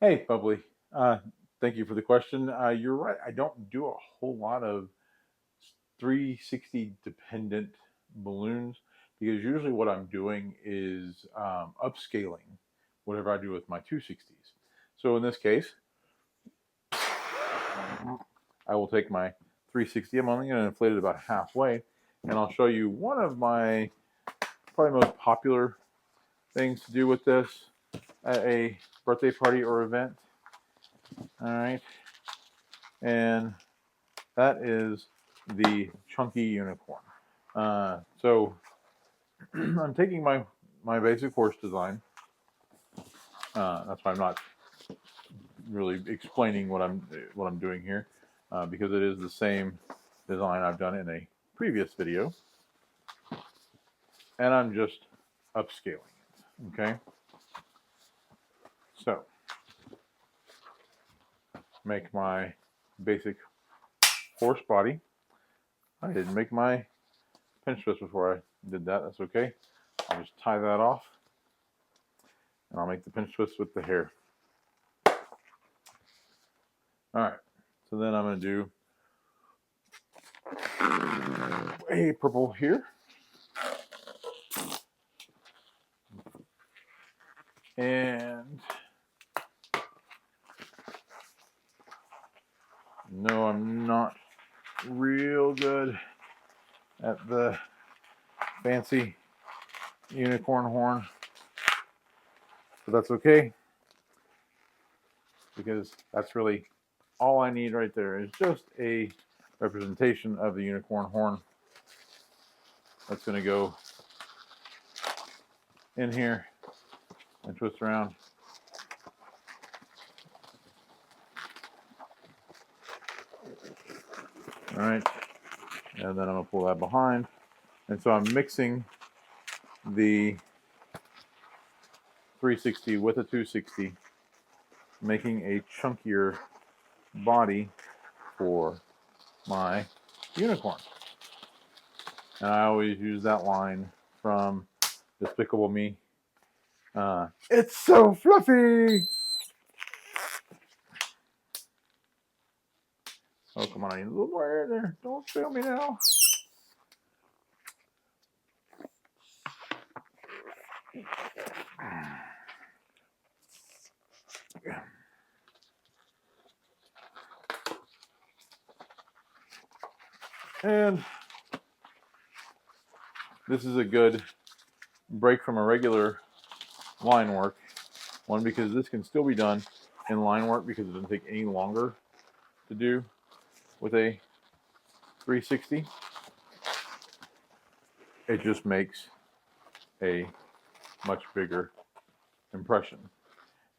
Hey, Bubbly. Uh, Thank you for the question. You're right. I don't do a whole lot of 360 dependent balloons because usually what I'm doing is upscaling whatever I do with my 260s. So in this case, I will take my 360. I'm only going to inflate it about halfway, and I'll show you one of my probably most popular things to do with this at a birthday party or event. All right, and that is the chunky unicorn. So I'm taking my basic horse design. That's why I'm not really explaining what I'm doing here, because it is the same design I've done in a previous video, and I'm just upscaling it. Okay, so make my basic horse body. I didn't make my pinch twist before I did that. That's okay. I'll just tie that off, and I'll make the pinch twist with the hair. All right. So then I'm going to do a purple here. And no, I'm not real good at the fancy unicorn horn, but that's okay because that's really all I need right there is just a representation of the unicorn horn. That's going to go in here and twist around. All right, and then I'm going to pull that behind. And so I'm mixing the 360 with a 260, making a chunkier body for my unicorn. And I always use that line from Despicable Me. It's so fluffy! Oh, come on, I need a little more air there. Don't fail me now. And this is a good break from a regular line work. One, because this can still be done in line work because it doesn't take any longer to do with a 360. It just makes a much bigger impression.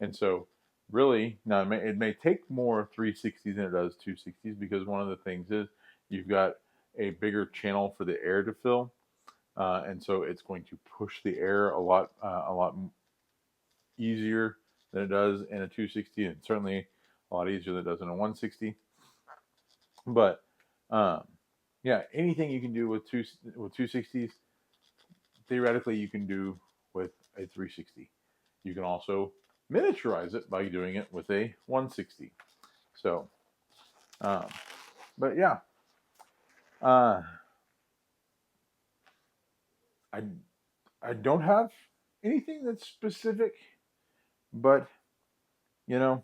And so really, now it may take more 360s than it does 260s because one of the things is you've got a bigger channel for the air to fill. And so it's going to push the air a lot easier than it does in a 260, and certainly a lot easier than it does in a 160. But yeah, anything you can do with 260s, theoretically you can do with a 360. You can also miniaturize it by doing it with a 160. So, but yeah, uh, I I don't have anything that's specific, but you know,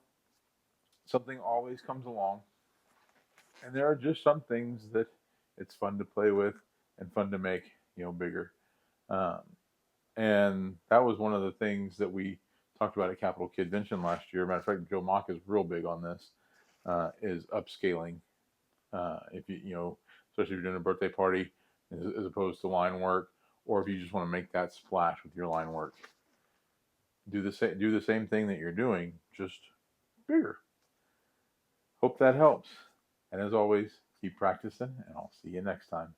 something always comes along, and there are just some things that it's fun to play with and fun to make, bigger. Um, and that was one of the things that we talked about at Capital Kidvention last year. Matter of fact, Joe Mock is real big on this. Is upscaling. If especially if you're doing a birthday party, as opposed to line work, or if you just want to make that splash with your line work, do the same thing that you're doing, just bigger. Hope that helps. And as always, keep practicing, and I'll see you next time.